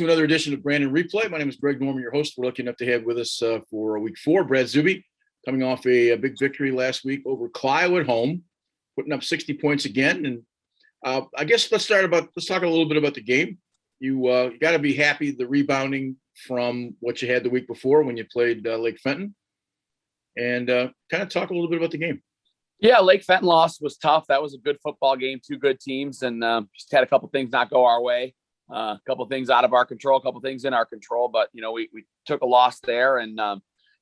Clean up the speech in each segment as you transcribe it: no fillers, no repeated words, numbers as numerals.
to another edition of Brandon Replay. My name is Greg Norman, your host. We're lucky enough to have with us for week 4, Brad Zuby, coming off a big victory last week over Clio at home, putting up 60 points again. And I guess let's talk a little bit about the game. You got to be happy the rebounding from what you had the week before when you played Lake Fenton, and kind of talk a little bit about the game. Yeah, Lake Fenton loss was tough. That was a good football game, 2 good teams, and just had a couple things not go our way. A couple things out of our control, a couple things in our control, but we took a loss there, and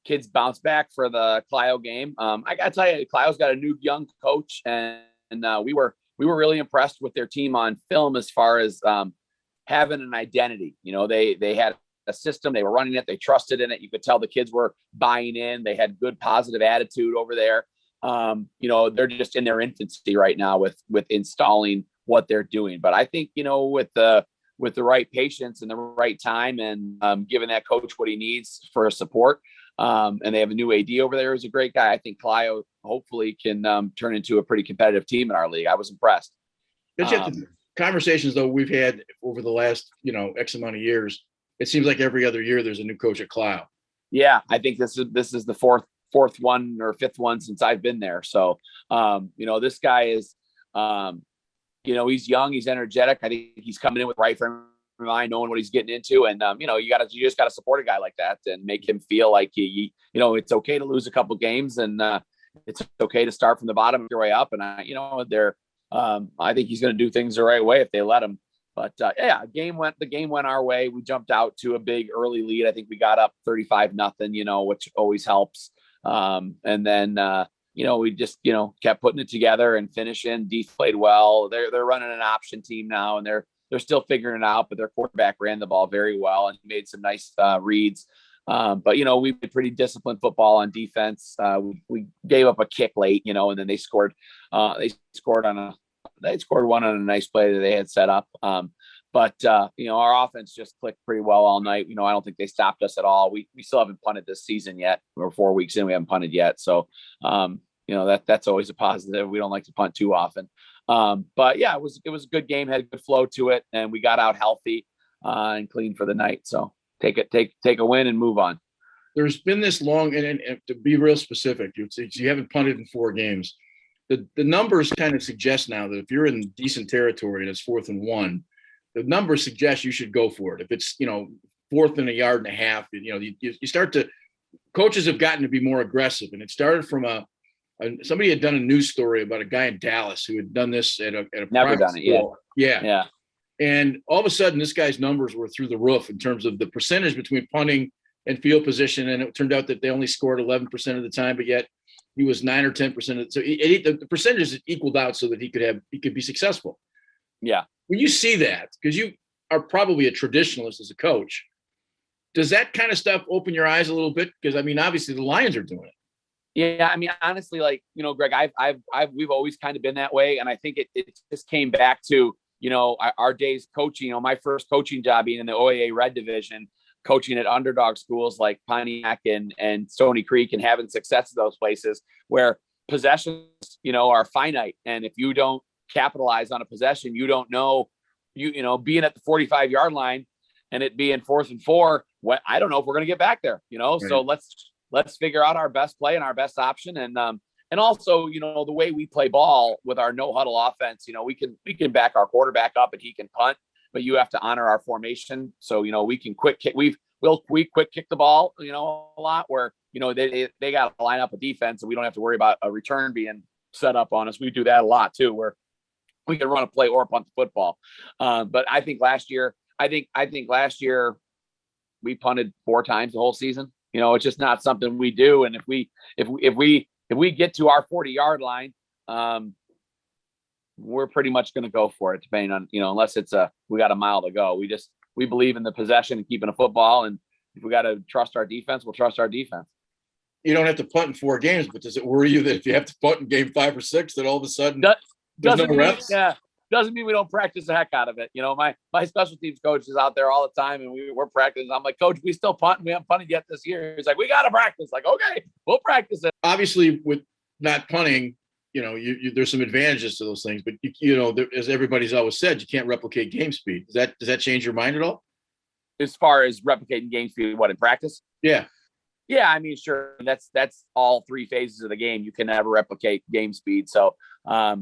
kids bounced back for the Clio game. I got to tell you, Clio's got a new young coach, and we were really impressed with their team on film as far as having an identity. They had a system, they were running it, they trusted in it. You could tell the kids were buying in. They had good positive attitude over there. They're just in their infancy right now with installing what they're doing. But I think, with the right patience and the right time and giving that coach what he needs for support. And they have a new AD over there who's a great guy. I think Clio hopefully can turn into a pretty competitive team in our league. I was impressed. The conversations though we've had over the last, X amount of years, it seems like every other year there's a new coach at Clio. Yeah, I think this is the fourth one or fifth one since I've been there. So, this guy is, he's young, he's energetic. I think he's coming in with right frame of mind, knowing what he's getting into. And, you just got to support a guy like that and make him feel like it's okay to lose a couple games, and it's okay to start from the bottom and your way up. And I think he's going to do things the right way if they let him. But the game went our way. We jumped out to a big early lead. I think we got up 35-0, which always helps. And then, we just, kept putting it together and finishing. Deef played well. They're running an option team now, and they're still figuring it out, but their quarterback ran the ball very well and he made some nice reads. But we played pretty disciplined football on defense. We gave up a kick late, and then they scored. They scored one on a nice play that they had set up. But our offense just clicked pretty well all night. I don't think they stopped us at all. We still haven't punted this season yet. We're 4 weeks in, we haven't punted yet. So, that's always a positive. We don't like to punt too often. But yeah, it was a good game, had a good flow to it, and we got out healthy and clean for the night. So take a win and move on. There's been this long, and to be real specific, you haven't punted in 4 games. The numbers kind of suggest now that if you're in decent territory and it's 4th and 1, the numbers suggest you should go for it. If it's, 4th and a yard and a half, you start to, coaches have gotten to be more aggressive. And it started from somebody had done a news story about a guy in Dallas who had done this at a never done it yet. Yeah. And all of a sudden this guy's numbers were through the roof in terms of the percentage between punting and field position. And it turned out that they only scored 11% of the time, but yet he was 9 or 10%. So the percentages equaled out so that he could be successful. Yeah. When you see that, because you are probably a traditionalist as a coach, does that kind of stuff open your eyes a little bit? Because obviously the Lions are doing it. Yeah, honestly, Greg, we've always kind of been that way, and I think it just came back to our days coaching. My first coaching job being in the OAA Red Division, coaching at underdog schools like Pontiac and Stony Creek, and having success in those places where possessions, are finite, and if you don't capitalize on a possession, you don't know, being at the 45-yard line and it being 4th and 4. I don't know if we're going to get back there. Right. So let's figure out our best play and our best option. And also, the way we play ball with our no huddle offense, we can back our quarterback up and he can punt, but you have to honor our formation. So, we can quick kick. We quick kick the ball, a lot where, they got to line up a defense and we don't have to worry about a return being set up on us. We do that a lot too, where we can run a play or punt the football. But I think last year we punted 4 times the whole season. It's just not something we do. And if we get to our 40-yard line, we're pretty much going to go for it, depending on, unless we got a mile to go. We believe in the possession and keeping a football. And if we got to trust our defense, we'll trust our defense. You don't have to punt in 4 games, but does it worry you that if you have to punt in game 5 or 6, that all of a sudden there's no reps? Doesn't mean we don't practice the heck out of it. My special teams coach is out there all the time, and we're practicing. I'm like, Coach, we still punt. We haven't punted yet this year. He's like, we got to practice. Like, okay, we'll practice it. Obviously, with not punting, there's some advantages to those things. But as everybody's always said, you can't replicate game speed. Does that change your mind at all? as far as replicating game speed, what in practice? Yeah. Yeah, I mean, sure. That's all three phases of the game. You can never replicate game speed. So, but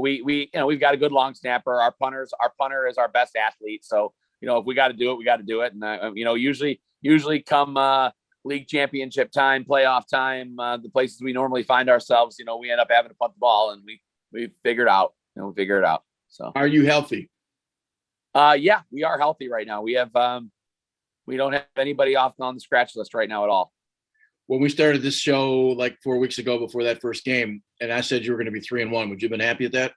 we've got a good long snapper. Our punter is our best athlete. So, if we got to do it, we got to do it. And usually come league championship time, playoff time, the places we normally find ourselves, we end up having to punt the ball, and we figure it out. We figure it out. So, are you healthy? Yeah, we are healthy right now. We have. We don't have anybody off on the scratch list right now at all. When we started this show like 4 weeks ago before that first game, and I said you were going to be 3-1, would you have been happy at that?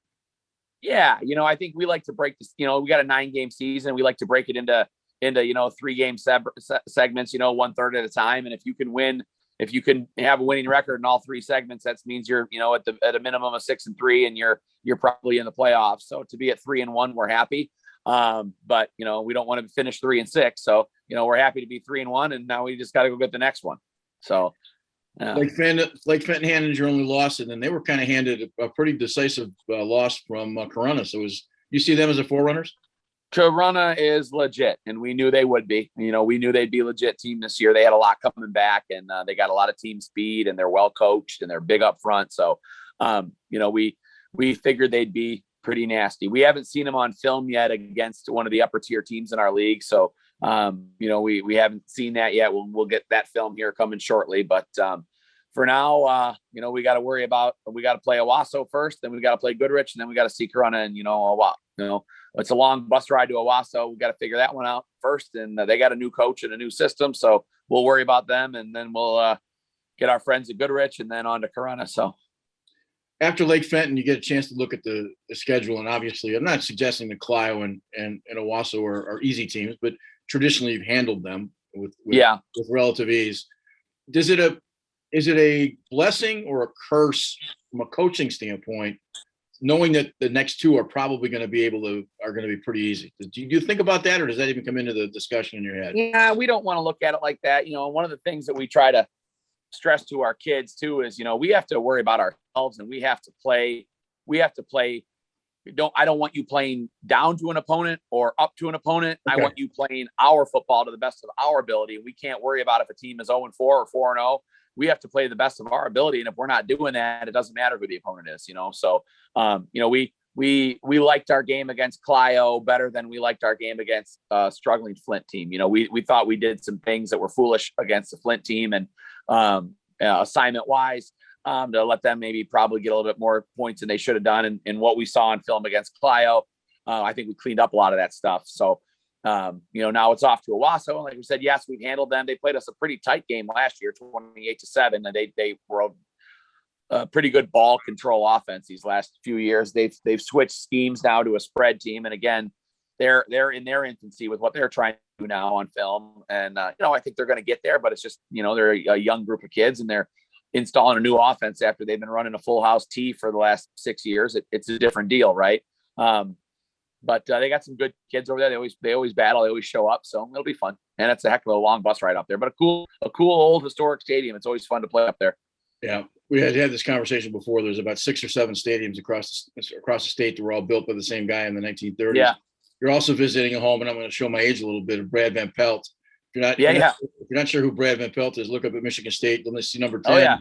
Yeah. I think we like to break this, we got a 9-game season. We like to break it into 3-game segments, 1/3 at a time. And if you can have a winning record in all 3 segments, that means you're, at a minimum of 6-3, and you're probably in the playoffs. So to be at 3-1, we're happy. But we don't want to finish 3-6. So, we're happy to be 3-1, and now we just got to go get the next one. So, Lake Fenton handed your only loss, and then they were kind of handed a pretty decisive loss from Corunna. So you see them as a forerunners? Corunna is legit, and we knew they would be. We knew they'd be a legit team this year. They had a lot coming back, and they got a lot of team speed, and they're well coached, and they're big up front. So, we figured they'd be pretty nasty. We haven't seen them on film yet against one of the upper tier teams in our league. So, we haven't seen that yet. We'll get that film here coming shortly. But for now, we got to we got to play Owasso first, then we got to play Goodrich, and then we got to see Corunna. And it's a long bus ride to Owasso. We got to figure that one out first. And they got a new coach and a new system, so we'll worry about them, and then we'll get our friends at Goodrich, and then on to Corunna. So. After Lake Fenton, you get a chance to look at the schedule, and obviously, I'm not suggesting that Clio and Owasso are easy teams, but traditionally you've handled them with relative ease. Is it a blessing or a curse from a coaching standpoint, knowing that the next 2 are probably going to be pretty easy? Do you think about that, or does that even come into the discussion in your head? Yeah, we don't want to look at it like that. One of the things that we try to stress to our kids too is, we have to worry about ourselves, and we have to play. I don't want you playing down to an opponent or up to an opponent. Okay. I want you playing our football to the best of our ability. We can't worry about if a team is 0-4 or 4-0. We have to play the best of our ability. And if we're not doing that, it doesn't matter who the opponent is, So, we liked our game against Clio better than we liked our game against a struggling Flint team. We thought we did some things that were foolish against the Flint team, and assignment wise, to let them maybe probably get a little bit more points than they should have done. And what we saw on film against Clio, I think we cleaned up a lot of that stuff. So, now it's off to Owasso. And like we said, yes, we've handled them. They played us a pretty tight game last year, 28-7. And they were a pretty good ball control offense these last few years. They've switched schemes now to a spread team. And again, they're in their infancy with what they're trying to do now on film. And, I think they're going to get there, but it's just, they're a young group of kids, and they're installing a new offense after they've been running a full house T for the last 6 years. It's a different deal. Right. But they got some good kids over there. They always battle. They always show up. So it'll be fun. And it's a heck of a long bus ride up there, but a cool old historic stadium. It's always fun to play up there. Yeah. We had this conversation before. There's about 6 or 7 stadiums across the state that were all built by the same guy in the 1930s. Yeah. You're also visiting a home, and I'm going to show my age a little bit, of Brad Van Pelt. If you're not sure who Brad Van Pelt is, look up at Michigan State. You'll see number 10. Oh, yeah.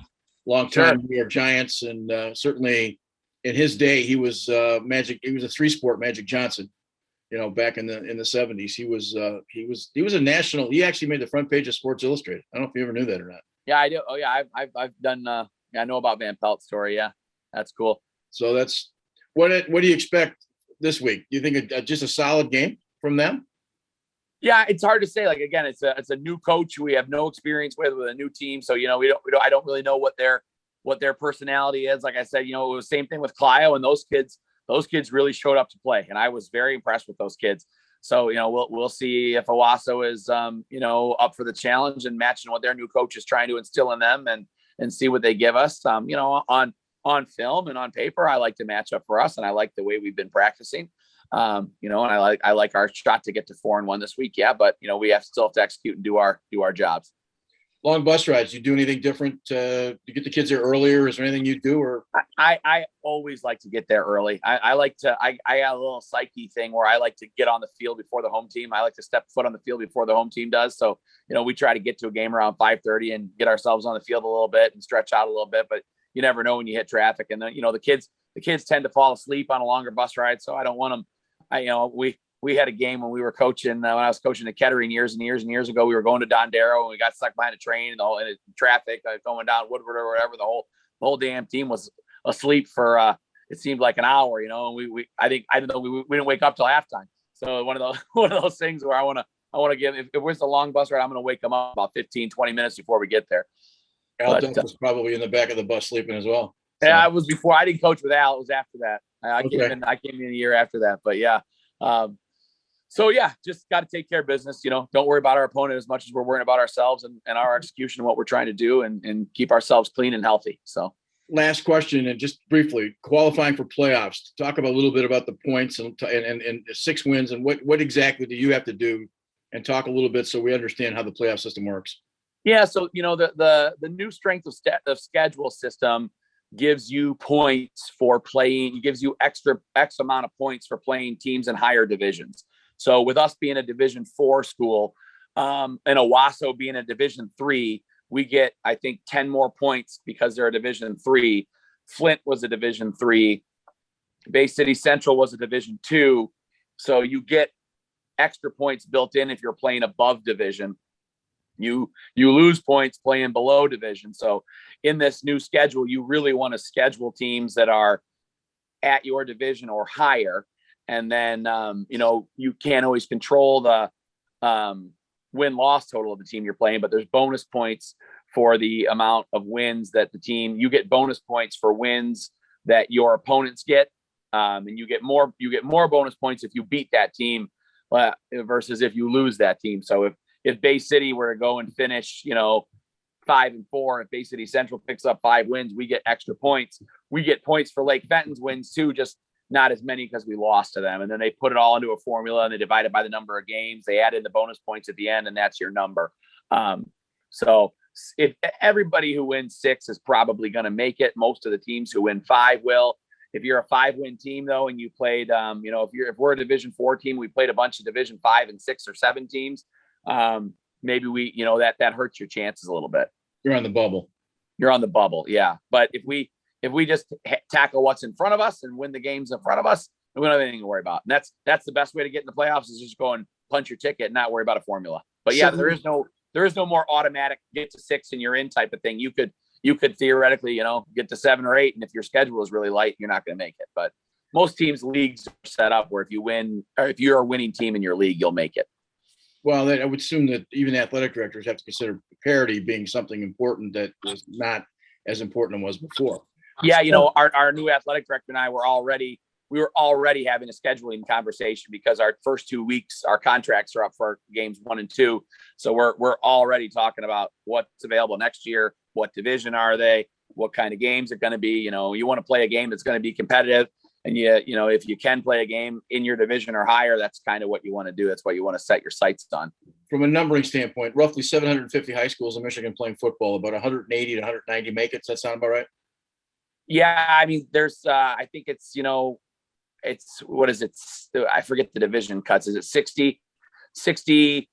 Long time New York Giants, and certainly in his day, he was Magic. He was a 3-sport Magic Johnson. Back in the 70s, he was a national. He actually made the front page of Sports Illustrated. I don't know if you ever knew that or not. Yeah, I do. Oh, yeah, I've done. I know about Van Pelt's story. Yeah, that's cool. So that's what do you expect this week? Do you think just a solid game from them? Yeah, it's hard to say. Like, again, it's a new coach we have no experience with a new team. So, I don't really know what their personality is. Like I said, it was the same thing with Clio, and those kids really showed up to play, and I was very impressed with those kids. So, we'll see if Owasso is, up for the challenge and matching what their new coach is trying to instill in them, and see what they give us. On film and on paper, I like to match up for us, and I like the way we've been practicing. And I like our shot to get to 4-1 this week. Yeah, but we still have to execute and do our jobs. Long bus rides. You do anything different to get the kids there earlier? Is there anything you do? Or I always like to get there early. I like to, I got a little psyche thing where I like to get on the field before the home team. I like to step foot on the field before the home team does. So, we try to get to a game around 5:30 and get ourselves on the field a little bit and stretch out a little bit, but you never know when you hit traffic. And then, the kids tend to fall asleep on a longer bus ride. So I don't want them. We had a game when we were coaching, when I was coaching at Kettering years and years and years ago. We were going to Dondero and we got stuck behind a train and traffic going down Woodward or whatever. The whole damn team was asleep for it seemed like an hour, and I didn't know we didn't wake up till halftime. So one of those things where I want to give, if it was a long bus ride, I'm going to wake them up about 15, 20 minutes before we get there. Al Duff was probably in the back of the bus sleeping as well. So. Yeah, it was before. I didn't coach with Al. It was after that. I came in a year after that, but yeah. So yeah, just got to take care of business. Don't worry about our opponent as much as we're worrying about ourselves and our execution of what we're trying to do and keep ourselves clean and healthy. So last question, and just briefly, qualifying for playoffs. Talk about a little bit about the points and 6 wins and what exactly do you have to do, and talk a little bit so we understand how the playoff system works. Yeah, so the new strength of schedule system gives you points for playing. It gives you X amount of points for playing teams in higher divisions. So with us being a Division 4 school, and Owasso being a Division 3, we get, I think, 10 more points because they're a Division 3. Flint was a Division 3. Bay City Central was a Division 2. So you get extra points built in if you're playing above division. You lose points playing below division. So in this new schedule, you really want to schedule teams that are at your division or higher. And then, you can't always control the win-loss total of the team you're playing, but there's bonus points for the amount of wins that you get bonus points for wins that your opponents get. And you get more bonus points if you beat that team versus if you lose that team. So if Bay City were to go and finish, 5-4, if Bay City Central picks up 5 wins, we get extra points. We get points for Lake Fenton's wins too, just not as many because we lost to them. And then they put it all into a formula and they divide it by the number of games. They add in the bonus points at the end, and that's your number. So if everybody who wins 6 is probably going to make it, most of the teams who win 5 will. If you're a 5-win team though, and you played, if we're a Division 4 team, we played a bunch of Division 5 and 6 or 7 teams. Maybe we, that hurts your chances a little bit. You're on the bubble. You're on the bubble. Yeah. But if we just tackle what's in front of us and win the games in front of us, we don't have anything to worry about. And that's the best way to get in the playoffs, is just go and punch your ticket and not worry about a formula. But yeah, there is no more automatic get to 6 and you're in type of thing. You could theoretically, get to 7 or 8. And if your schedule is really light, you're not going to make it. But most teams' leagues are set up where if you win, or if you're a winning team in your league, you'll make it. Well, I would assume that even athletic directors have to consider parity being something important that was not as important as it was before. Yeah, our new athletic director and I were already having a scheduling conversation because our first 2 weeks, our contracts are up for games 1 and 2. So we're already talking about what's available next year. What division are they? What kind of games are going to be? You want to play a game that's going to be competitive. And if you can play a game in your division or higher, that's kind of what you want to do. That's what you want to set your sights on. From a numbering standpoint, roughly 750 high schools in Michigan playing football, about 180 to 190 make it. Does that sound about right? Yeah. I mean, there's, I think it's, what is it? I forget the division cuts. Is it 60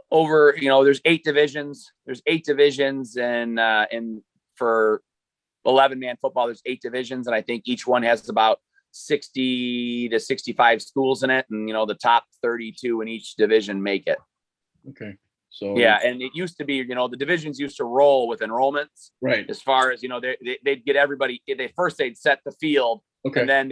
over, there's 8 divisions. There's 8 divisions and for 11-man football, there's 8 divisions. And I think each one has about 60 to 65 schools in it. And, the top 32 in each division make it. Okay. So yeah. And it used to be, the divisions used to roll with enrollments, right? As far as, they'd get everybody, they'd set the field. Okay. And then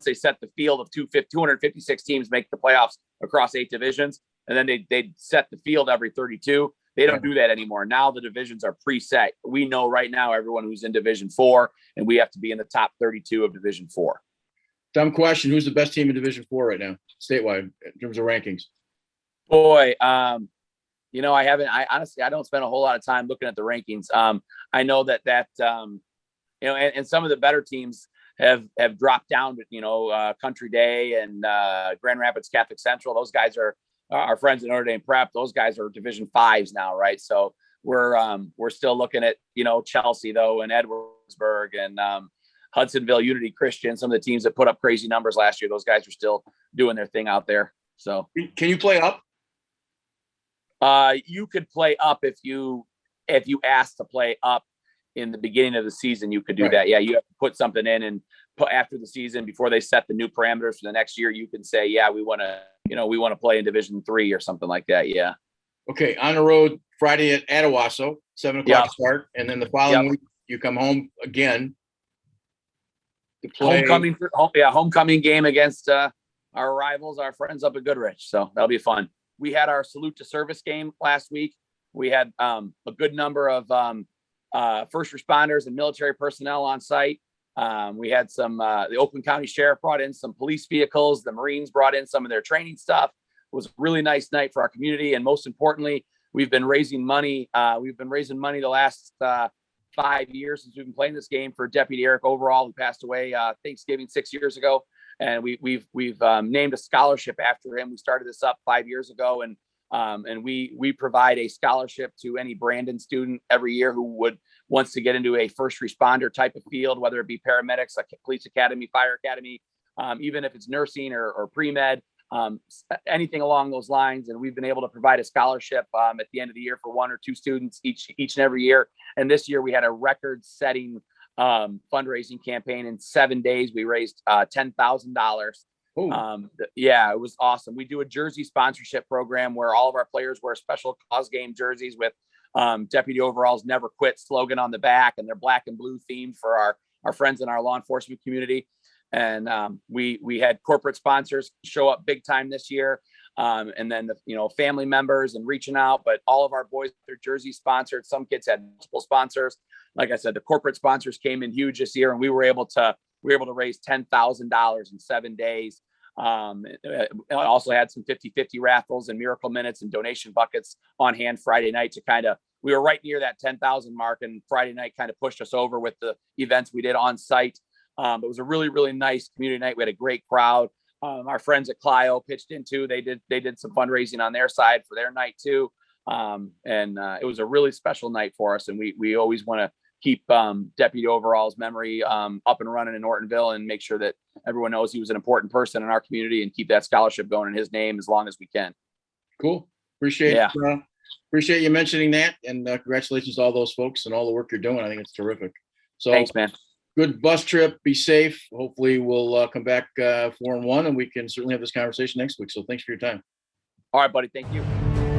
they set the field of 256 teams make the playoffs across 8 divisions. And then they'd set the field every 32. They don't do that anymore. Now the divisions are preset. We know right now everyone who's in Division 4, and we have to be in the top 32 of Division 4. Dumb question. Who's the best team in Division 4 right now, statewide, in terms of rankings? Boy, I honestly, I don't spend a whole lot of time looking at the rankings. I know that and some of the better teams have dropped down to, Country Day and Grand Rapids Catholic Central. Those guys are our friends at Notre Dame Prep. Those guys are Division 5s now, right? So we're still looking at, Chelsea though, and Edwardsburg and Hudsonville Unity Christian, some of the teams that put up crazy numbers last year. Those guys are still doing their thing out there. So can you play up? You could play up if you asked to play up in the beginning of the season. You could do that. Yeah, you have to put something in, and after the season, before they set the new parameters for the next year, you can say, yeah, we want to play in Division III or something like that. Yeah. Okay, on the road Friday at Owasso, 7:00 start, and then the following week you come home again to play. Homecoming game against our rivals, our friends up at Goodrich. So that'll be fun. We had our salute to service game last week. We had a good number of first responders and military personnel on site. We had some, the Oakland County Sheriff brought in some police vehicles. The Marines brought in some of their training stuff. It was a really nice night for our community. And most importantly, we've been raising money. The last 5 years since we've been playing this game for Deputy Eric Overall, who passed away Thanksgiving 6 years ago. And we've named a scholarship after him. We started this up 5 years ago, and we provide a scholarship to any Brandon student every year who wants to get into a first responder type of field, whether it be paramedics, like police academy, fire academy, even if it's nursing or pre-med, anything along those lines. And we've been able to provide a scholarship at the end of the year for 1 or 2 students each and every year. And this year we had a record-setting fundraising campaign. In 7 days we raised $10,000. It was awesome. We do a jersey sponsorship program where all of our players wear special cause game jerseys with Deputy Overall's Never Quit slogan on the back, and they're black and blue themed for our friends in our law enforcement community. And we had corporate sponsors show up big time this year. And then family members and reaching out, but all of our boys, their jersey sponsored. Some kids had multiple sponsors. Like I said, the corporate sponsors came in huge this year, and we were able to raise $10,000 in 7 days. I also had some 50-50 raffles and miracle minutes and donation buckets on hand Friday night we were right near that 10,000 mark, and Friday night kind of pushed us over with the events we did on site. It was a really, really nice community night. We had a great crowd. Our friends at Clio pitched in too. They did some fundraising on their side for their night too. It was a really special night for us. And we always want to keep Deputy Overall's memory up and running in Ortonville, and make sure that everyone knows he was an important person in our community, and keep that scholarship going in his name as long as we can. Cool. Appreciate you mentioning that, and congratulations to all those folks and all the work you're doing. I think it's terrific. So thanks, man. Good bus trip. Be safe. Hopefully we'll come back 4-1, and we can certainly have this conversation next week. So thanks for your time. All right, buddy. Thank you.